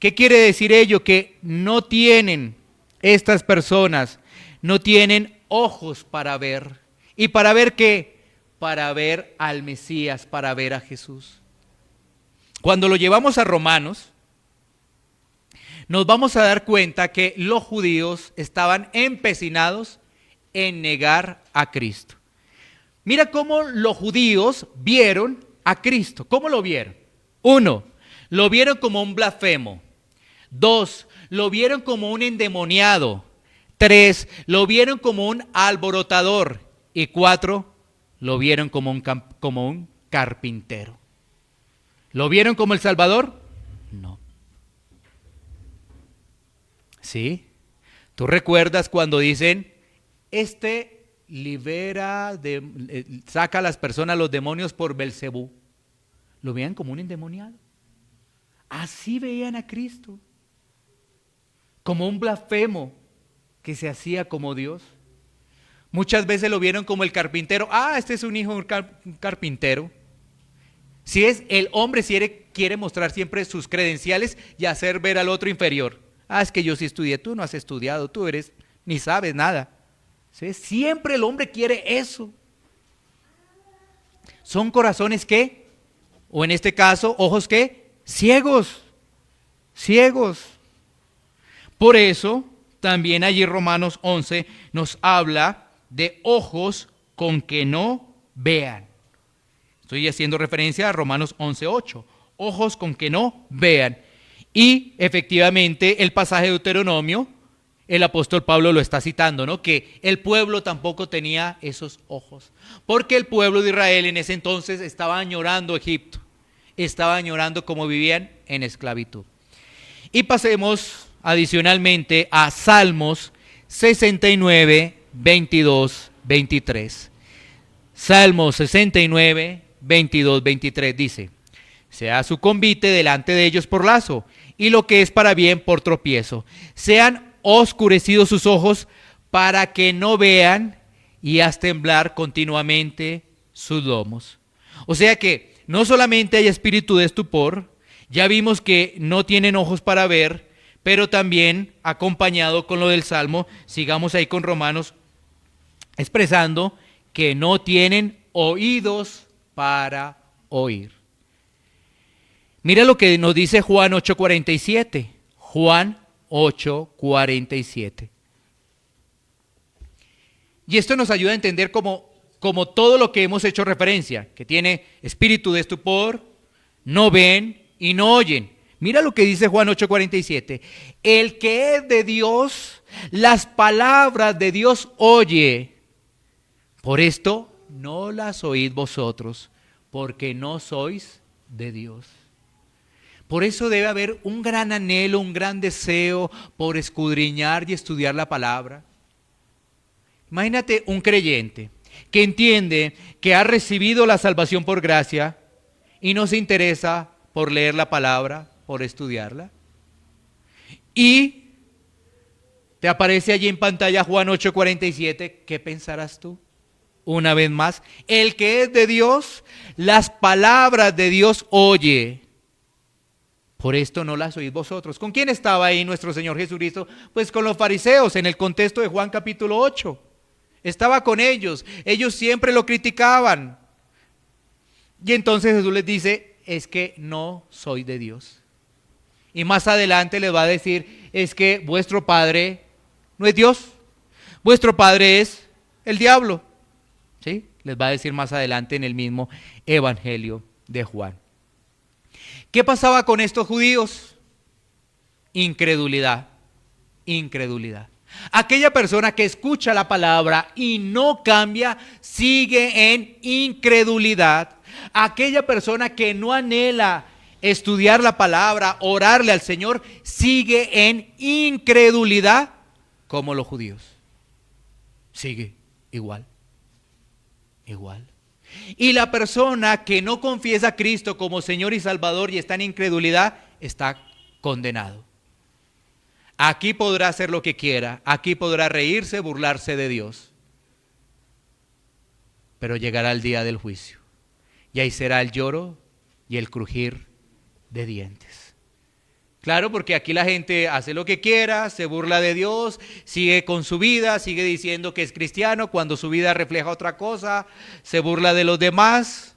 ¿Qué quiere decir ello? Que no tienen, estas personas, no tienen ojos para ver. ¿Y para ver qué? Para ver al Mesías, para ver a Jesús. Cuando lo llevamos a Romanos, nos vamos a dar cuenta que los judíos estaban empecinados en negar a Cristo. Mira cómo los judíos vieron a Cristo. ¿Cómo lo vieron? 1, lo vieron como un blasfemo. 2, lo vieron como un endemoniado. 3, lo vieron como un alborotador. Y 4, lo vieron como un carpintero. ¿Lo vieron como el Salvador? No. ¿Sí? ¿Tú recuerdas cuando dicen, saca a las personas, los demonios por Belcebú? Lo veían como un endemoniado. Así veían a Cristo. Como un blasfemo que se hacía como Dios. Muchas veces lo vieron como el carpintero. Este es un hijo de un carpintero. Si es el hombre, si quiere mostrar siempre sus credenciales y hacer ver al otro inferior. Es que yo sí estudié, tú no has estudiado, tú ni sabes nada. ¿Sí? Siempre el hombre quiere eso. Son corazones que, o en este caso, ojos que, ciegos. Por eso, también allí Romanos 11 nos habla de ojos con que no vean. Estoy haciendo referencia a Romanos 11:8. Ojos con que no vean. Y efectivamente el pasaje de Deuteronomio, el apóstol Pablo lo está citando, ¿no? Que el pueblo tampoco tenía esos ojos. Porque el pueblo de Israel en ese entonces estaba añorando Egipto. Estaba añorando cómo vivían en esclavitud. Y pasemos adicionalmente a Salmos 69, 22, 23. Salmos 69, 22, 23 dice: sea su convite delante de ellos por lazo, y lo que es para bien por tropiezo. Sean oscurecidos sus ojos para que no vean, y haz temblar continuamente sus lomos. O sea que no solamente hay espíritu de estupor, ya vimos que no tienen ojos para ver, pero también acompañado con lo del Salmo, sigamos ahí con Romanos, expresando que no tienen oídos para oír. Mira lo que nos dice Juan 8:47. Juan 8:47. Y esto nos ayuda a entender como todo lo que hemos hecho referencia, que tiene espíritu de estupor, no ven y no oyen. Mira lo que dice Juan 8:47. El que es de Dios, las palabras de Dios oye. Por esto no las oíd vosotros, porque no sois de Dios. Por eso debe haber un gran anhelo, un gran deseo por escudriñar y estudiar la palabra. Imagínate un creyente que entiende que ha recibido la salvación por gracia y no se interesa por leer la palabra, por estudiarla. Y te aparece allí en pantalla Juan 8:47, ¿qué pensarás tú? Una vez más, el que es de Dios, las palabras de Dios oye. Por esto no las oís vosotros. ¿Con quién estaba ahí nuestro Señor Jesucristo? Pues con los fariseos en el contexto de Juan capítulo 8. Estaba con ellos. Ellos siempre lo criticaban. Y entonces Jesús les dice, es que no soy de Dios. Y más adelante les va a decir, es que vuestro padre no es Dios. Vuestro padre es el diablo. ¿Sí? Les va a decir más adelante en el mismo evangelio de Juan. ¿Qué pasaba con estos judíos? Incredulidad. Aquella persona que escucha la palabra y no cambia, sigue en incredulidad. Aquella persona que no anhela estudiar la palabra, orarle al Señor, sigue en incredulidad como los judíos. Sigue igual. Y la persona que no confiesa a Cristo como Señor y Salvador y está en incredulidad, está condenado. Aquí podrá hacer lo que quiera, aquí podrá reírse, burlarse de Dios. Pero llegará el día del juicio. Y ahí será el lloro y el crujir de dientes. Claro, porque aquí la gente hace lo que quiera, se burla de Dios, sigue con su vida, sigue diciendo que es cristiano cuando su vida refleja otra cosa, se burla de los demás,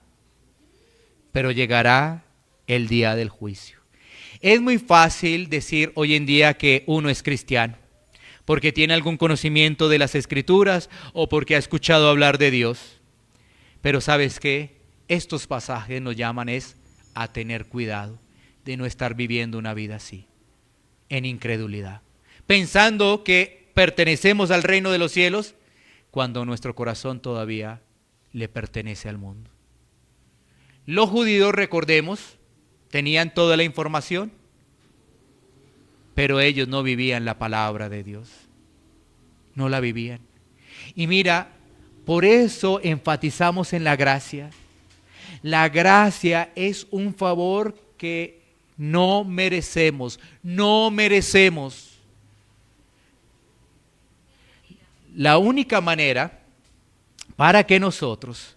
pero llegará el día del juicio. Es muy fácil decir hoy en día que uno es cristiano, porque tiene algún conocimiento de las Escrituras o porque ha escuchado hablar de Dios. Pero ¿sabes qué? Estos pasajes nos llaman a tener cuidado de no estar viviendo una vida así, en incredulidad, pensando que pertenecemos al reino de los cielos cuando nuestro corazón todavía le pertenece al mundo. Los judíos, recordemos, tenían toda la información, pero ellos no vivían la palabra de Dios, no la vivían. Y mira, por eso enfatizamos en la gracia. La gracia es un favor que no merecemos, no merecemos. La única manera para que nosotros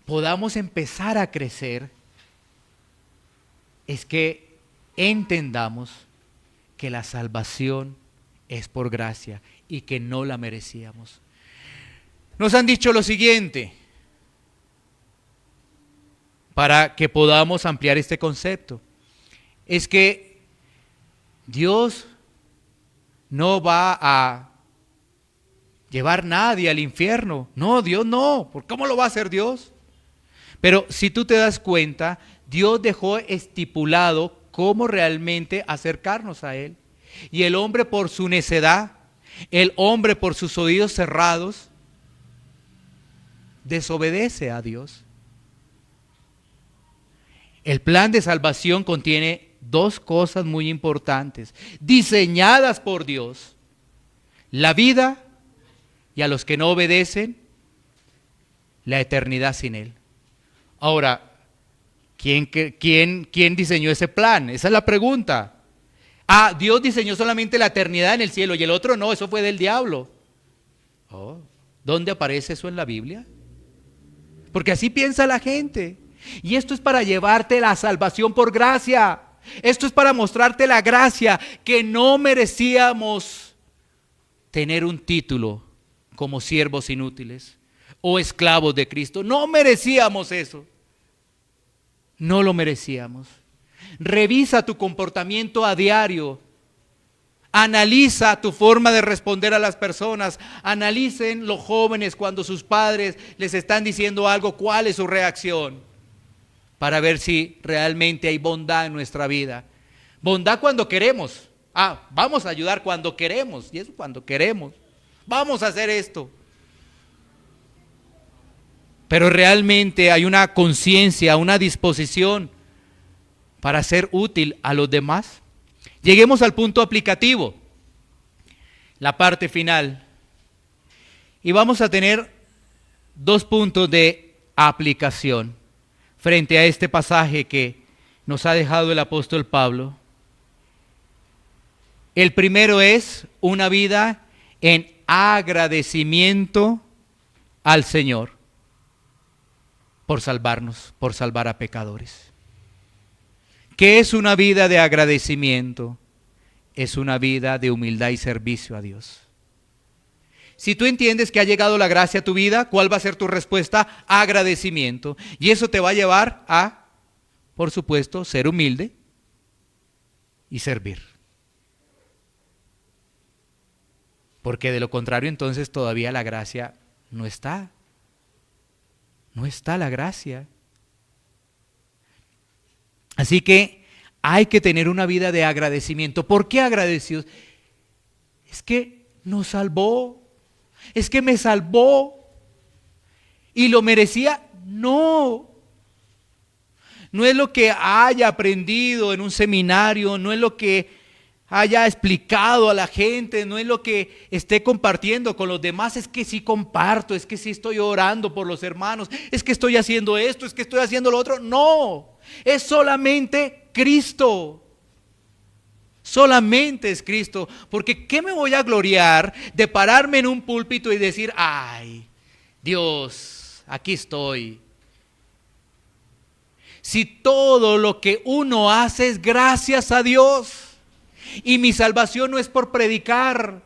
podamos empezar a crecer es que entendamos que la salvación es por gracia y que no la merecíamos. Nos han dicho lo siguiente, para que podamos ampliar este concepto, es que Dios no va a llevar a nadie al infierno. No, Dios no. ¿Cómo lo va a hacer Dios? Pero si tú te das cuenta, Dios dejó estipulado cómo realmente acercarnos a Él. Y el hombre por su necedad, el hombre por sus oídos cerrados, desobedece a Dios. El plan de salvación contiene dos cosas muy importantes, diseñadas por Dios: la vida, y a los que no obedecen, la eternidad sin Él. Ahora, ¿quién diseñó ese plan? Esa es la pregunta. Dios diseñó solamente la eternidad en el cielo y el otro no, eso fue del diablo. ¿Dónde aparece eso en la Biblia? Porque así piensa la gente. Y esto es para llevarte la salvación por gracia. Esto es para mostrarte la gracia, que no merecíamos tener un título como siervos inútiles o esclavos de Cristo. No merecíamos eso. No lo merecíamos. Revisa tu comportamiento a diario. Analiza tu forma de responder a las personas. Analicen los jóvenes cuando sus padres les están diciendo algo, cuál es su reacción, para ver si realmente hay bondad en nuestra vida. Bondad cuando queremos. Vamos a ayudar cuando queremos. Y eso cuando queremos. Vamos a hacer esto. Pero realmente hay una conciencia, una disposición para ser útil a los demás. Lleguemos al punto aplicativo, la parte final. Y vamos a tener dos puntos de aplicación frente a este pasaje que nos ha dejado el apóstol Pablo. El primero es una vida en agradecimiento al Señor por salvarnos, por salvar a pecadores. ¿Qué es una vida de agradecimiento? Es una vida de humildad y servicio a Dios. Si tú entiendes que ha llegado la gracia a tu vida, ¿cuál va a ser tu respuesta? Agradecimiento. Y eso te va a llevar a, por supuesto, ser humilde y servir. Porque de lo contrario, entonces todavía la gracia no está. No está la gracia. Así que hay que tener una vida de agradecimiento. ¿Por qué agradecidos? Es que nos salvó. Es que me salvó. ¿Y lo merecía? No. No es lo que haya aprendido en un seminario, no es lo que haya explicado a la gente, no es lo que esté compartiendo con los demás. Es que sí comparto, es que sí estoy orando por los hermanos, es que estoy haciendo esto, es que estoy haciendo lo otro. No, es solamente Cristo. Solamente es Cristo. Porque ¿qué me voy a gloriar de pararme en un púlpito y decir, ay, Dios, aquí estoy? Si todo lo que uno hace es gracias a Dios. Y mi salvación no es por predicar,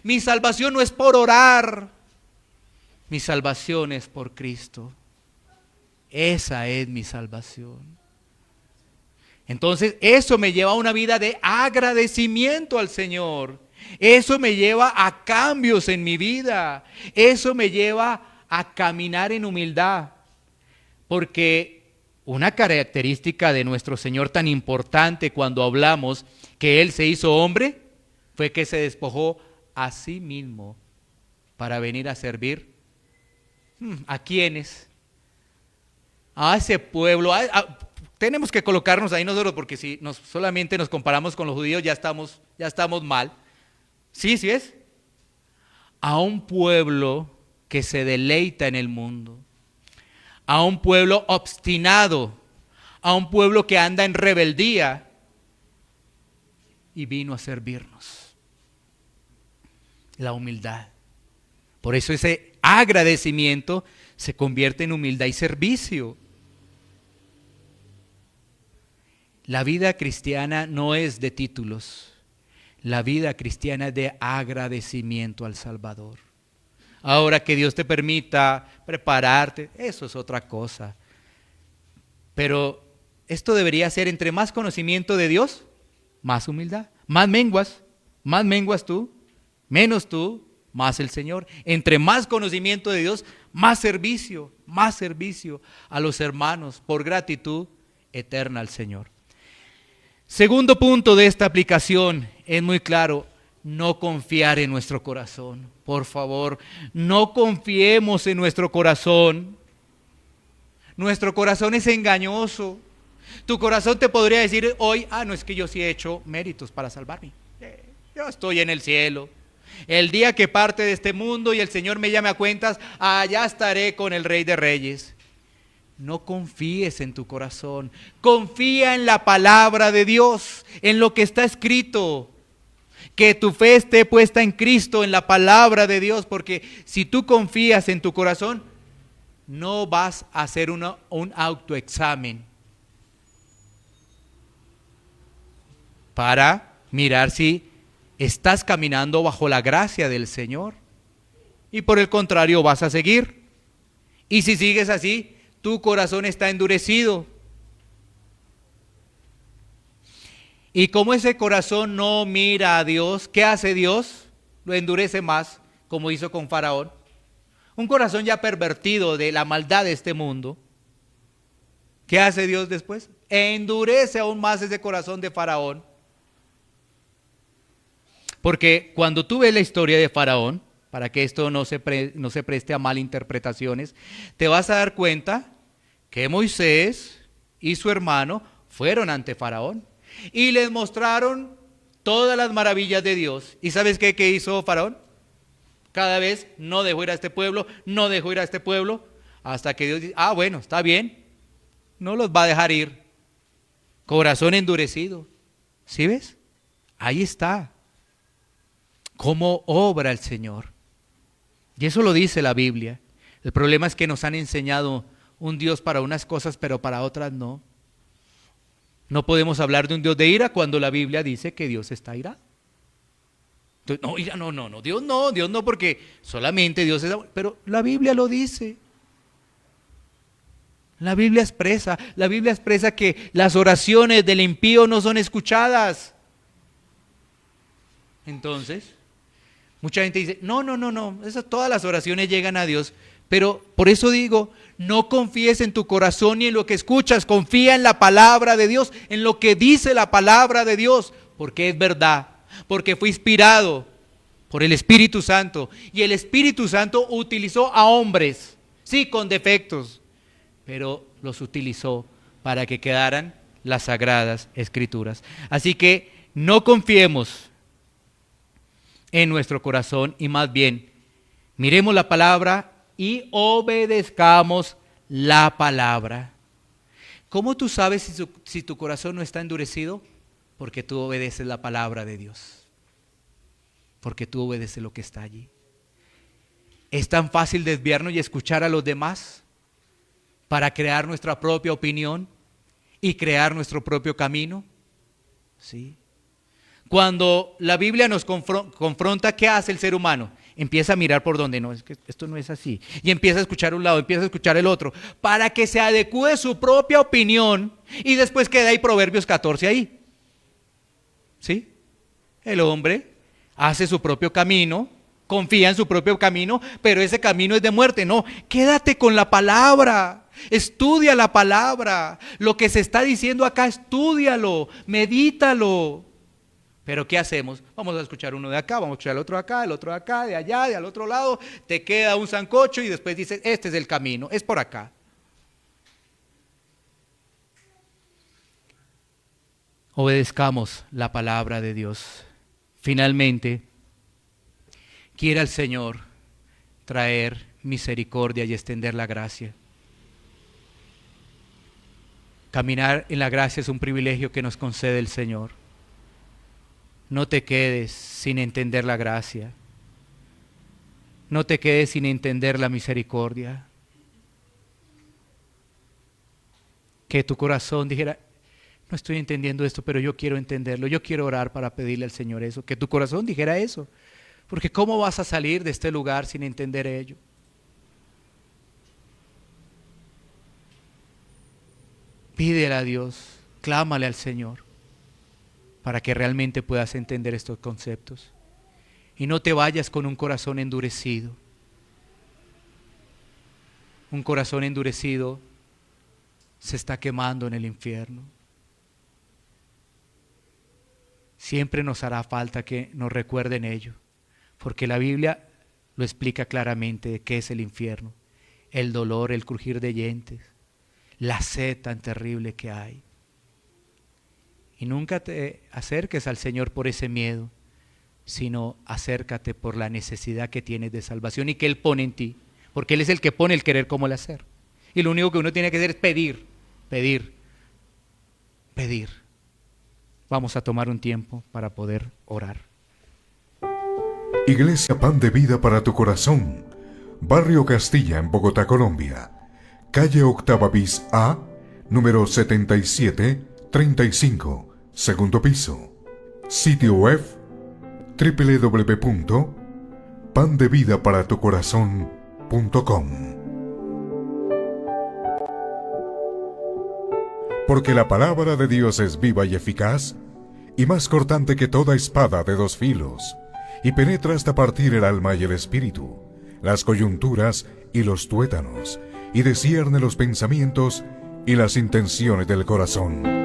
mi salvación no es por orar, mi salvación es por Cristo. Esa es mi salvación. Entonces eso me lleva a una vida de agradecimiento al Señor. Eso me lleva a cambios en mi vida. Eso me lleva a caminar en humildad. Porque una característica de nuestro Señor tan importante cuando hablamos que Él se hizo hombre fue que se despojó a sí mismo para venir a servir. ¿A quiénes? A ese pueblo. Tenemos que colocarnos ahí nosotros, porque si solamente nos comparamos con los judíos ya estamos mal. ¿Sí es? A un pueblo que se deleita en el mundo, a un pueblo obstinado, a un pueblo que anda en rebeldía, y vino a servirnos. La humildad. Por eso ese agradecimiento se convierte en humildad y servicio. La vida cristiana no es de títulos. La vida cristiana es de agradecimiento al Salvador. Ahora que Dios te permita prepararte, eso es otra cosa. Pero esto debería ser entre más conocimiento de Dios, más humildad. Más menguas tú, menos tú, más el Señor. Entre más conocimiento de Dios, más servicio a los hermanos por gratitud eterna al Señor. Segundo punto de esta aplicación, es muy claro, no confiar en nuestro corazón. Por favor, no confiemos en nuestro corazón. Nuestro corazón es engañoso. Tu corazón te podría decir hoy, no es que yo sí he hecho méritos para salvarme. Yo estoy en el cielo. El día que parte de este mundo y el Señor me llame a cuentas, allá estaré con el Rey de Reyes. No confíes en tu corazón, confía en la palabra de Dios, en lo que está escrito. Que tu fe esté puesta en Cristo, en la palabra de Dios, porque si tú confías en tu corazón, no vas a hacer un autoexamen para mirar si estás caminando bajo la gracia del Señor. Y por el contrario vas a seguir. Y si sigues así, tu corazón está endurecido. Y como ese corazón no mira a Dios, ¿qué hace Dios? Lo endurece más, como hizo con Faraón. Un corazón ya pervertido de la maldad de este mundo. ¿Qué hace Dios después? Endurece aún más ese corazón de Faraón. Porque cuando tú ves la historia de Faraón, para que esto no se preste a malinterpretaciones, te vas a dar cuenta que Moisés y su hermano fueron ante Faraón y les mostraron todas las maravillas de Dios. ¿Y sabes qué hizo Faraón? Cada vez no dejó ir a este pueblo, hasta que Dios dice, bueno, está bien, no los va a dejar ir. Corazón endurecido. ¿Sí ves? Ahí está. ¿Cómo obra el Señor? Y eso lo dice la Biblia. El problema es que nos han enseñado un Dios para unas cosas, pero para otras no. No podemos hablar de un Dios de ira cuando la Biblia dice que Dios está irado. Entonces, Dios no, porque solamente Dios es amor. Pero la Biblia lo dice. La Biblia expresa que las oraciones del impío no son escuchadas. Entonces, mucha gente dice, no, todas las oraciones llegan a Dios. Pero por eso digo, no confíes en tu corazón ni en lo que escuchas, confía en la palabra de Dios, en lo que dice la palabra de Dios, porque es verdad, porque fue inspirado por el Espíritu Santo, y el Espíritu Santo utilizó a hombres, sí, con defectos, pero los utilizó para que quedaran las sagradas Escrituras. Así que no confiemos en nuestro corazón y más bien miremos la palabra y obedezcamos la palabra. ¿Cómo tú sabes si tu corazón no está endurecido? Porque tú obedeces la palabra de Dios. Porque tú obedeces lo que está allí. ¿Es tan fácil desviarnos y escuchar a los demás para crear nuestra propia opinión y crear nuestro propio camino? Sí. Cuando la Biblia nos confronta, ¿qué hace el ser humano? Empieza a mirar por donde no, es que esto no es así. Y empieza a escuchar un lado, empieza a escuchar el otro, para que se adecue su propia opinión y después queda ahí Proverbios 14 ahí. ¿Sí? El hombre hace su propio camino, confía en su propio camino, pero ese camino es de muerte. No, quédate con la palabra, estudia la palabra. Lo que se está diciendo acá, estúdialo, medítalo. Pero ¿qué hacemos? Vamos a escuchar uno de acá, vamos a escuchar el otro de acá, de allá, de al otro lado. Te queda un sancocho y después dices, este es el camino, es por acá. Obedezcamos la palabra de Dios. Finalmente, quiera el Señor traer misericordia y extender la gracia. Caminar en la gracia es un privilegio que nos concede el Señor. No te quedes sin entender la gracia. No te quedes sin entender la misericordia. Que tu corazón dijera, no estoy entendiendo esto, pero yo quiero entenderlo. Yo quiero orar para pedirle al Señor eso. Que tu corazón dijera eso. Porque ¿cómo vas a salir de este lugar sin entender ello? Pídele a Dios, clámale al Señor, para que realmente puedas entender estos conceptos. Y no te vayas con un corazón endurecido. Un corazón endurecido se está quemando en el infierno. Siempre nos hará falta que nos recuerden ello, porque la Biblia lo explica claramente de qué es el infierno. El dolor, el crujir de dientes, la sed tan terrible que hay. Y nunca te acerques al Señor por ese miedo, sino acércate por la necesidad que tienes de salvación y que Él pone en ti, porque Él es el que pone el querer como el hacer. Y lo único que uno tiene que hacer es pedir, pedir, pedir. Vamos a tomar un tiempo para poder orar. Iglesia Pan de Vida para tu Corazón, Barrio Castilla, en Bogotá, Colombia. Calle Octava bis A, número 7735, segundo piso. Sitio web www.pandevidaparatucorazon.com. Porque la palabra de Dios es viva y eficaz, y más cortante que toda espada de dos filos, y penetra hasta partir el alma y el espíritu, las coyunturas y los tuétanos, y discierne los pensamientos y las intenciones del corazón.